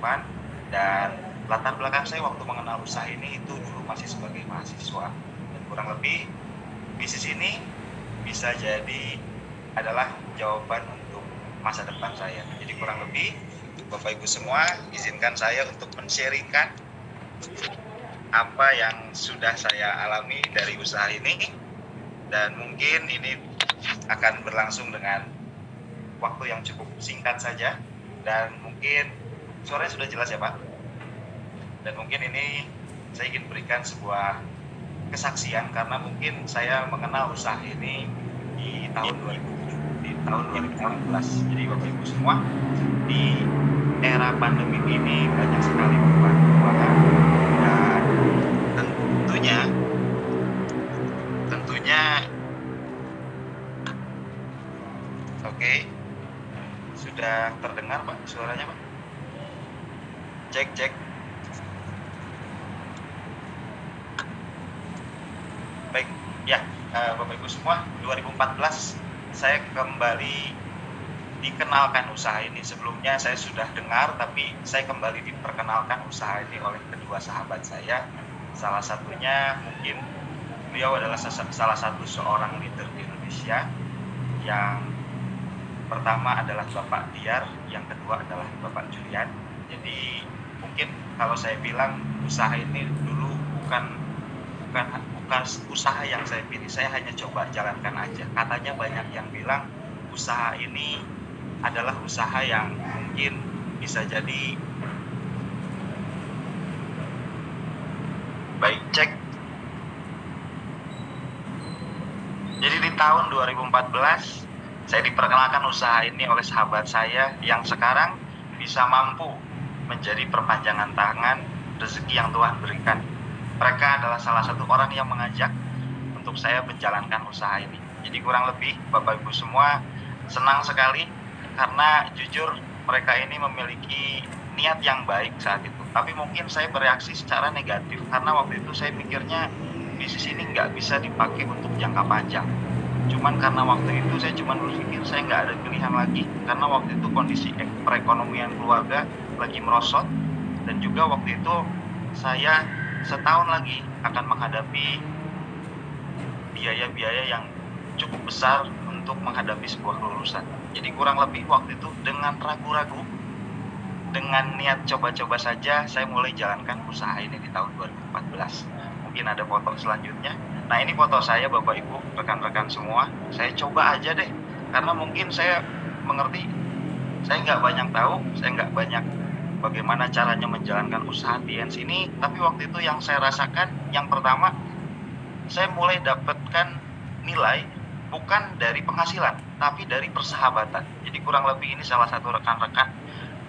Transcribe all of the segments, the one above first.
depan. Dan latar belakang saya waktu mengenal usaha ini itu dulu masih sebagai mahasiswa, dan kurang lebih bisnis ini bisa jadi adalah jawaban untuk masa depan saya. Jadi kurang lebih Bapak Ibu semua, izinkan saya untuk men-sharingkan apa yang sudah saya alami dari usaha ini, dan mungkin ini akan berlangsung dengan waktu yang cukup singkat saja, dan mungkin suaranya sudah jelas ya Pak. Dan mungkin ini saya ingin berikan sebuah kesaksian karena mungkin saya mengenal usaha ini di tahun 2016. Jadi Bapak Ibu semua, di era pandemi ini banyak sekali perubahan, dan tentunya oke, sudah terdengar Pak suaranya Pak? Cek. Baik, ya Bapak Ibu semua, 2014 saya kembali dikenalkan usaha ini. Sebelumnya saya sudah dengar, tapi saya kembali diperkenalkan usaha ini oleh kedua sahabat saya. Salah satunya mungkin beliau adalah salah satu seorang leader di Indonesia. Yang pertama adalah Bapak Diar, yang kedua adalah Bapak Julian. Jadi mungkin kalau saya bilang usaha ini dulu bukan usaha yang saya pilih, saya hanya coba jalankan aja. Katanya banyak yang bilang usaha ini adalah usaha yang mungkin bisa jadi baik cek. Jadi di tahun 2014 saya diperkenalkan usaha ini oleh sahabat saya yang sekarang bisa mampu menjadi perpanjangan tangan rezeki yang Tuhan berikan. Mereka adalah salah satu orang yang mengajak untuk saya menjalankan usaha ini. Jadi kurang lebih Bapak Ibu semua senang sekali karena jujur mereka ini memiliki niat yang baik saat itu. Tapi mungkin saya bereaksi secara negatif karena waktu itu saya pikirnya bisnis ini nggak bisa dipakai untuk jangka panjang. Cuman karena waktu itu saya cuma berpikir saya nggak ada pilihan lagi karena waktu itu kondisi perekonomian keluarga lagi merosot, dan juga waktu itu saya setahun lagi akan menghadapi biaya-biaya yang cukup besar untuk menghadapi sebuah kelulusan. Jadi kurang lebih waktu itu dengan ragu-ragu, dengan niat coba-coba saja, saya mulai jalankan usaha ini di tahun 2014. Mungkin ada foto selanjutnya. Nah ini foto saya Bapak Ibu, rekan-rekan semua. Saya coba aja deh, karena mungkin saya mengerti, saya nggak banyak tahu, saya nggak banyak bagaimana caranya menjalankan usaha TNS ini. Tapi waktu itu yang saya rasakan, yang pertama, saya mulai dapatkan nilai bukan dari penghasilan, tapi dari persahabatan. Jadi kurang lebih ini salah satu rekan-rekan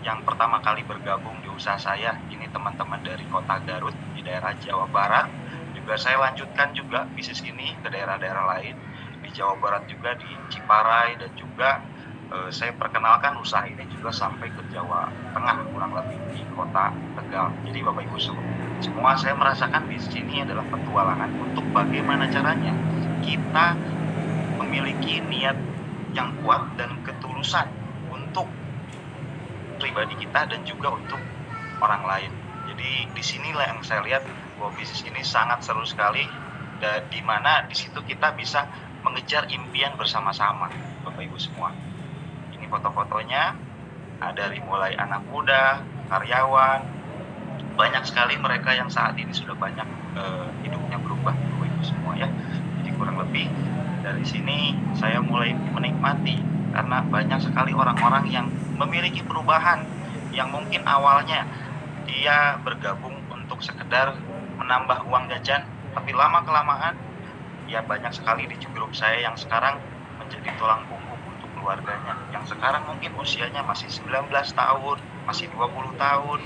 yang pertama kali bergabung di usaha saya. Ini teman-teman dari kota Garut di daerah Jawa Barat. Juga saya lanjutkan juga bisnis ini ke daerah-daerah lain di Jawa Barat, juga di Ciparai, dan juga saya perkenalkan usaha ini juga sampai ke Jawa Tengah, kurang lebih di kota Tegal. Jadi Bapak Ibu semua, saya merasakan bisnis ini adalah petualangan untuk bagaimana caranya kita memiliki niat yang kuat dan ketulusan untuk pribadi kita dan juga untuk orang lain. Jadi disinilah yang saya lihat bahwa bisnis ini sangat seru sekali, dan di mana di situ kita bisa mengejar impian bersama-sama, Bapak Ibu semua. Ini foto-fotonya, dari mulai anak muda, karyawan, banyak sekali mereka yang saat ini sudah banyak hidupnya berubah, Bapak Ibu semua ya. Jadi kurang lebih dari sini saya mulai menikmati karena banyak sekali orang-orang yang memiliki perubahan, yang mungkin awalnya dia bergabung untuk sekedar menambah uang jajan, tapi lama-kelamaan ya banyak sekali di grup saya yang sekarang menjadi tulang punggung untuk keluarganya, yang sekarang mungkin usianya masih 19 tahun, masih 20 tahun,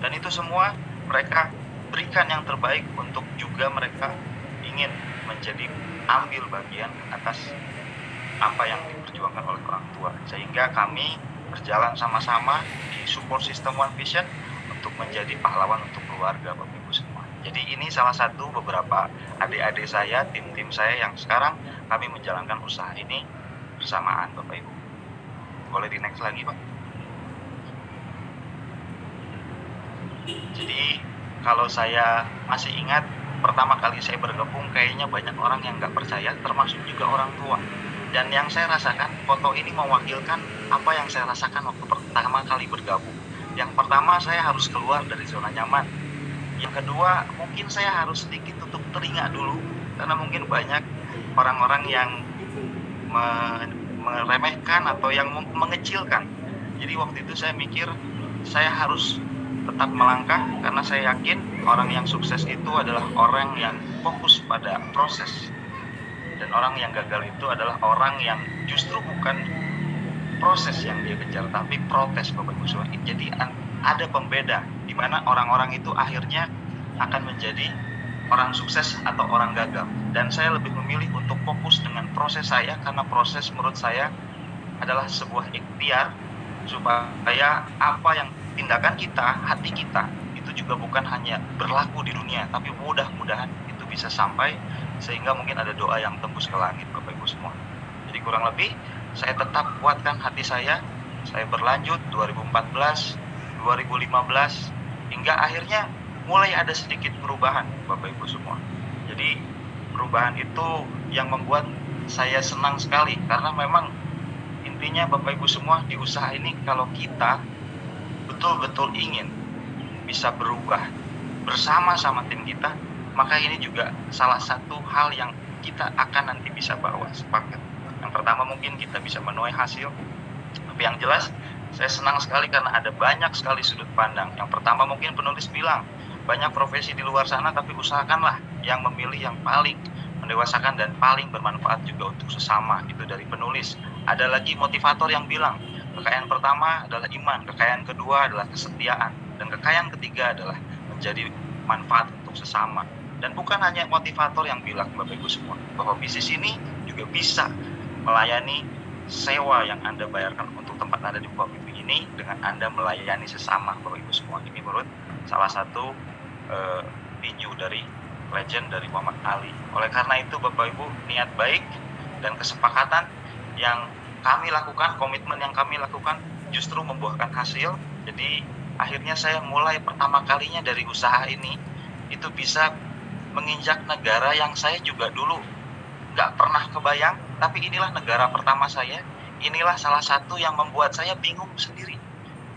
dan itu semua mereka berikan yang terbaik untuk juga mereka ingin menjadi ambil bagian atas apa yang diperjuangkan oleh orang tua, sehingga kami berjalan sama-sama di support system One Vision untuk menjadi pahlawan untuk keluarga, Bapak Ibu semua. Jadi ini salah satu beberapa adik-adik saya, tim-tim saya yang sekarang kami menjalankan usaha ini bersamaan, Bapak Ibu. Boleh di next lagi, Pak? Jadi kalau saya masih ingat pertama kali saya bergabung, kayaknya banyak orang yang nggak percaya, termasuk juga orang tua. Dan yang saya rasakan, foto ini mewakilkan apa yang saya rasakan waktu pertama kali bergabung. Yang pertama, saya harus keluar dari zona nyaman. Yang kedua, mungkin saya harus sedikit tutup telinga dulu, karena mungkin banyak orang-orang yang meremehkan atau yang mengecilkan. Jadi waktu itu saya mikir saya harus tetap melangkah, karena saya yakin orang yang sukses itu adalah orang yang fokus pada proses, dan orang yang gagal itu adalah orang yang justru bukan proses yang dia kejar tapi protes, Bapak Ibu Saudara. Jadi ada pembeda di mana orang-orang itu akhirnya akan menjadi orang sukses atau orang gagal, dan saya lebih memilih untuk fokus dengan proses saya, karena proses menurut saya adalah sebuah ikhtiar supaya apa yang tindakan kita, hati kita itu juga bukan hanya berlaku di dunia, tapi mudah-mudahan itu bisa sampai sehingga mungkin ada doa yang tembus ke langit, Bapak Ibu semua. Jadi kurang lebih saya tetap kuatkan hati saya berlanjut 2014, 2015 hingga akhirnya mulai ada sedikit perubahan, Bapak Ibu semua. Jadi perubahan itu yang membuat saya senang sekali, karena memang intinya Bapak Ibu semua di usaha ini kalau kita betul-betul ingin bisa berubah bersama-sama tim kita, maka ini juga salah satu hal yang kita akan nanti bisa bawa sepakat. Yang pertama mungkin kita bisa menuai hasil, tapi yang jelas saya senang sekali karena ada banyak sekali sudut pandang. Yang pertama mungkin penulis bilang, banyak profesi di luar sana, tapi usahakanlah yang memilih yang paling mendewasakan dan paling bermanfaat juga untuk sesama. Itu dari penulis. Ada lagi motivator yang bilang, kekayaan pertama adalah iman, kekayaan kedua adalah kesetiaan, dan kekayaan ketiga adalah menjadi manfaat untuk sesama. Dan bukan hanya motivator yang bilang, Bapak Ibu semua, bahwa bisnis ini juga bisa melayani sewa yang Anda bayarkan untuk tempat Anda di Bapak Ibu ini dengan Anda melayani sesama, Bapak Ibu semua. Ini menurut salah satu tinju dari legend dari Muhammad Ali. Oleh karena itu Bapak Ibu, niat baik dan kesepakatan yang kami lakukan, komitmen yang kami lakukan justru membuahkan hasil. Jadi akhirnya saya mulai pertama kalinya dari usaha ini itu bisa menginjak negara yang saya juga dulu nggak pernah kebayang, tapi inilah negara pertama saya. Inilah salah satu yang membuat saya bingung sendiri,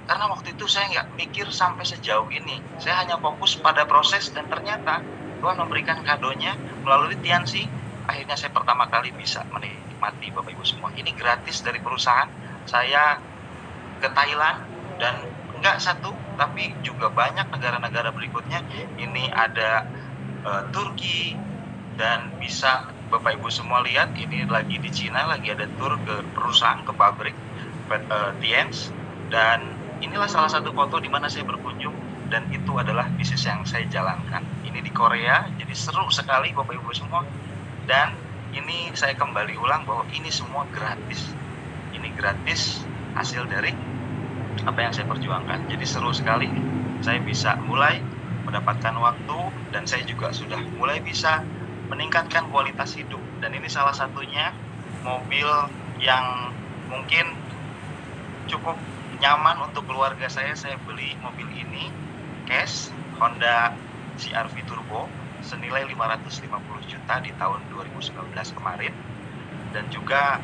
karena waktu itu saya nggak mikir sampai sejauh ini. Saya hanya fokus pada proses, dan ternyata Tuhan memberikan kadonya melalui Tiansi. Akhirnya saya pertama kali bisa menikmati, Bapak Ibu semua. Ini gratis dari perusahaan. Saya ke Thailand, dan nggak satu, tapi juga banyak negara-negara berikutnya. Ini ada Turki, dan bisa Bapak Ibu semua lihat, ini lagi di Cina, lagi ada tur ke perusahaan, ke pabrik Tiens, dan inilah salah satu foto di mana saya berkunjung, dan itu adalah bisnis yang saya jalankan. Ini di Korea, jadi seru sekali Bapak Ibu semua. Dan ini saya kembali ulang bahwa ini semua gratis. Ini gratis hasil dari apa yang saya perjuangkan. Jadi seru sekali. Saya bisa mulai mendapatkan waktu, dan saya juga sudah mulai bisa meningkatkan kualitas hidup. Dan ini salah satunya mobil yang mungkin cukup nyaman untuk keluarga saya. Saya beli mobil ini cash, Honda CR-V Turbo, senilai 550 juta di tahun 2019 kemarin. Dan juga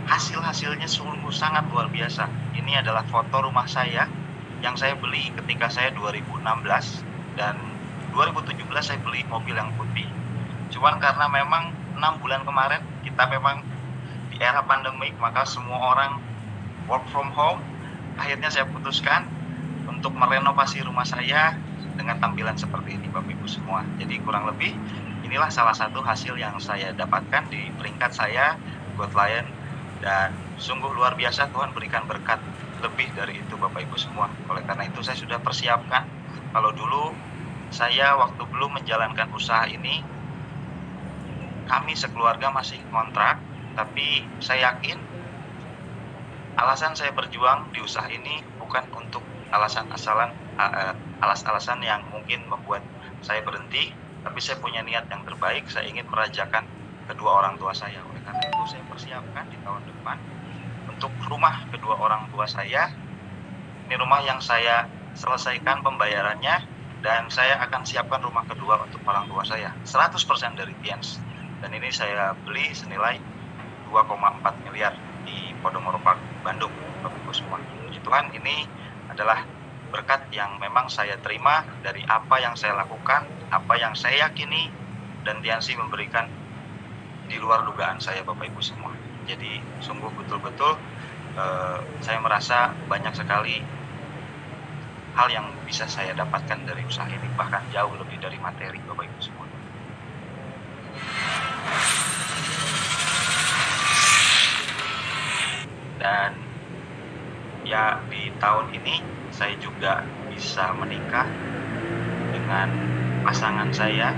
hasil-hasilnya sungguh sangat luar biasa. Ini adalah foto rumah saya yang saya beli ketika saya 2016, dan 2017 saya beli mobil yang putih. Cuman karena memang 6 bulan kemarin kita memang di era pandemik, maka semua orang work from home. Akhirnya saya putuskan untuk merenovasi rumah saya dengan tampilan seperti ini, Bapak Ibu semua. Jadi kurang lebih inilah salah satu hasil yang saya dapatkan di peringkat saya buat klien, dan sungguh luar biasa. Tuhan berikan berkat lebih dari itu, Bapak Ibu semua. Oleh karena itu saya sudah persiapkan. Kalau dulu saya waktu belum menjalankan usaha ini, kami sekeluarga masih kontrak, tapi saya yakin alasan saya berjuang di usaha ini bukan untuk alasan yang mungkin membuat saya berhenti, tapi saya punya niat yang terbaik. Saya ingin merajakan kedua orang tua saya. Oleh karena itu saya persiapkan di tahun depan untuk rumah kedua orang tua saya. Ini rumah yang saya selesaikan pembayarannya, dan saya akan siapkan rumah kedua untuk orang tua saya 100% dari Tians. Dan ini saya beli senilai 2,4 miliar di Podomoro Park, Bandung, Bapak Ibu semua. Puji Tuhan, ini adalah berkat yang memang saya terima dari apa yang saya lakukan, apa yang saya yakini, dan Tiansi memberikan di luar dugaan saya, Bapak Ibu semua. Jadi sungguh betul-betul saya merasa banyak sekali hal yang bisa saya dapatkan dari usaha ini, bahkan jauh lebih dari materi, Bapak Ibu semua. Dan ya, di tahun ini saya juga bisa menikah dengan pasangan saya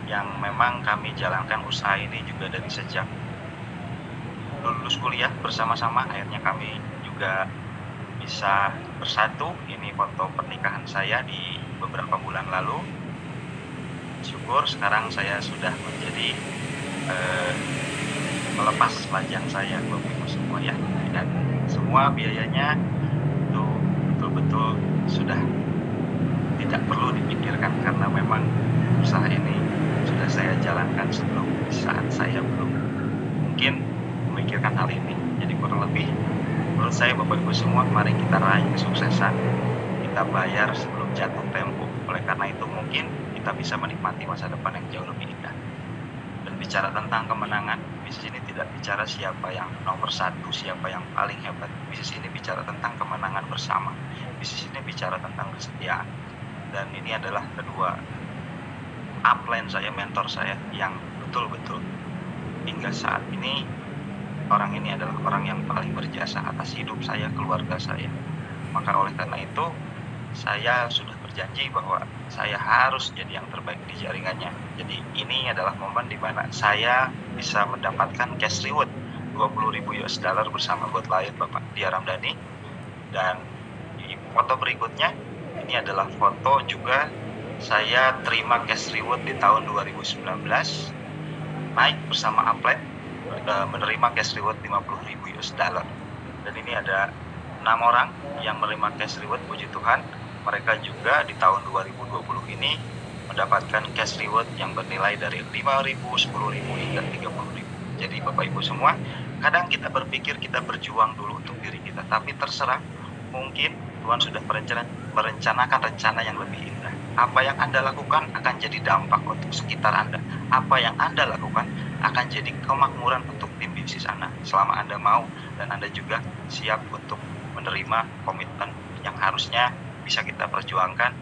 yang memang kami jalankan usaha ini juga dari sejak lulus kuliah bersama-sama. Akhirnya kami juga bisa bersatu. Ini foto pernikahan saya di beberapa bulan lalu. Syukur sekarang saya sudah menjadi melepas lajang saya, Bapak Ibu semua ya, dan semua biayanya itu betul-betul sudah tidak perlu dipikirkan, karena memang usaha ini sudah saya jalankan sebelum saat saya belum mungkin memikirkan hal ini. Jadi kurang lebih menurut saya, Bapak Ibu semua, mari kita raih kesuksesan, kita bayar sebelum jatuh tempo. Oleh karena itu mungkin kita bisa menikmati masa depan yang jauh lebih indah. Dan bicara tentang kemenangan, bisnis ini tidak bicara siapa yang nomor satu, siapa yang paling hebat. Bisnis ini bicara tentang kemenangan bersama. Bisnis ini bicara tentang kesetiaan. Dan ini adalah kedua upline saya, mentor saya, yang betul-betul hingga saat ini orang ini adalah orang yang paling berjasa atas hidup saya, keluarga saya. Maka oleh karena itu saya sudah berjanji bahwa saya harus jadi yang terbaik di jaringannya. Jadi ini adalah momen di mana saya bisa mendapatkan cash reward 20.000 US dollar bersama bot lain, Bapak Dia Ramdhani. Dan di foto berikutnya, ini adalah foto juga saya terima cash reward di tahun 2019, naik bersama upline, menerima cash reward 50.000 US dollar. Dan ini ada 6 orang yang menerima cash reward, puji Tuhan. Mereka juga di tahun 2020 ini mendapatkan cash reward yang bernilai dari 5.000, 10.000 hingga 30.000. Jadi Bapak Ibu semua, kadang kita berpikir kita berjuang dulu untuk diri kita, tapi terserah, mungkin Tuhan sudah merencanakan rencana yang lebih indah. Apa yang Anda lakukan akan jadi dampak untuk sekitar Anda. Apa yang Anda lakukan akan jadi kemakmuran untuk tim bisnis Anda, selama Anda mau dan Anda juga siap untuk menerima komitmen yang harusnya bisa kita perjuangkan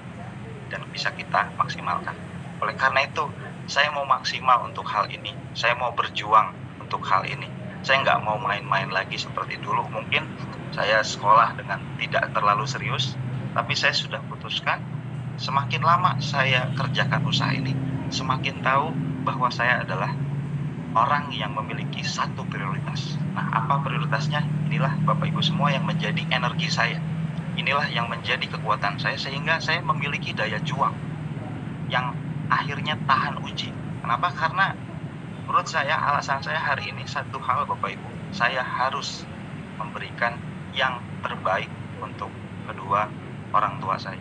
dan bisa kita maksimalkan. Oleh karena itu, saya mau maksimal untuk hal ini. Saya mau berjuang untuk hal ini. Saya nggak mau main-main lagi seperti dulu. Mungkin saya sekolah dengan tidak terlalu serius, tapi saya sudah putuskan, semakin lama saya kerjakan usaha ini, semakin tahu bahwa saya adalah orang yang memiliki satu prioritas. Nah, apa prioritasnya? Inilah Bapak Ibu semua yang menjadi energi saya. Inilah yang menjadi kekuatan saya, sehingga saya memiliki daya juang yang akhirnya tahan uji. Kenapa? Karena menurut saya, alasan saya hari ini satu hal, Bapak Ibu. Saya harus memberikan yang terbaik untuk kedua orang tua saya.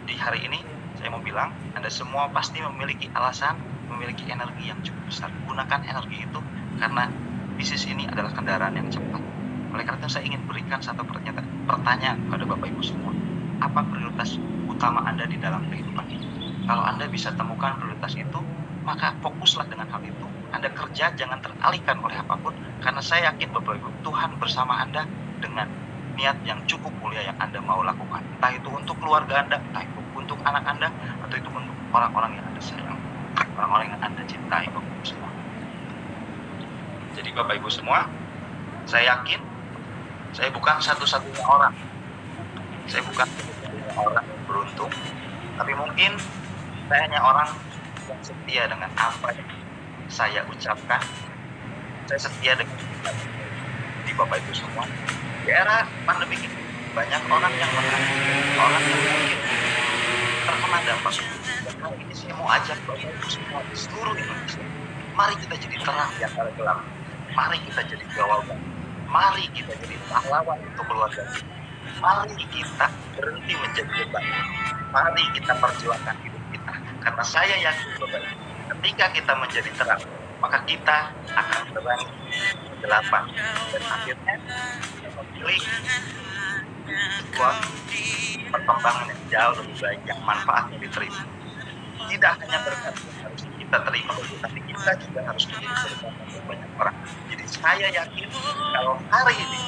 Di hari ini, saya mau bilang, Anda semua pasti memiliki alasan, memiliki energi yang cukup besar. Gunakan energi itu, karena bisnis ini adalah kendaraan yang cepat. Oleh karena itu saya ingin berikan satu pertanyaan kepada Bapak Ibu semua. Apa prioritas utama Anda di dalam kehidupan ini? Kalau Anda bisa temukan prioritas itu, maka fokuslah dengan hal itu. Anda kerja, jangan teralihkan oleh apapun, karena saya yakin Bapak Ibu, Tuhan bersama Anda dengan niat yang cukup mulia yang Anda mau lakukan. Entah itu untuk keluarga Anda, entah itu untuk anak Anda, atau itu untuk orang-orang yang Anda sayang, orang-orang yang Anda cintai, Bapak Ibu semua. Jadi Bapak Ibu semua, saya yakin saya bukan satu-satunya orang. Saya bukan satu-satunya orang yang beruntung, tapi mungkin saya hanya orang yang setia dengan apa yang saya ucapkan. Saya setia dengan di Bapak Ibu semua. Di era pandemi ini, banyak orang yang orang yang mungkin terkena dampak. Dan kali ini saya mau ajak Bapak Ibu semua di seluruh Indonesia. Mari kita jadi terang di antara gelap. Mari kita jadi jawaban. Mari kita jadi pahlawan untuk keluarga kita. Mari kita berhenti menjadi beban. Mari kita perjuangkan hidup kita. Karena saya yakin Bapak Ibu, ketika kita menjadi terang, maka kita akan menerangi kegelapan. Dan akhirnya kita memilih sebuah perkembangan yang jauh lebih baik, yang manfaatnya diterima. Tidak hanya berkat yang harus kita terima, tapi kita juga harus menjadi berkat untuk banyak orang. Jadi saya yakin kalau hari ini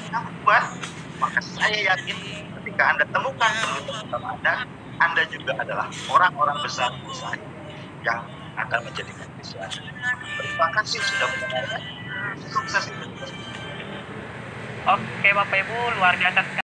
kita berubah, maka saya yakin ketika Anda temukan teman Anda juga adalah orang-orang besar usaha yang akan menjadikan visi Anda. Terima kasih sudah mendengarkan. Sukses. Oke Bapak Ibu, luar biasa sekali.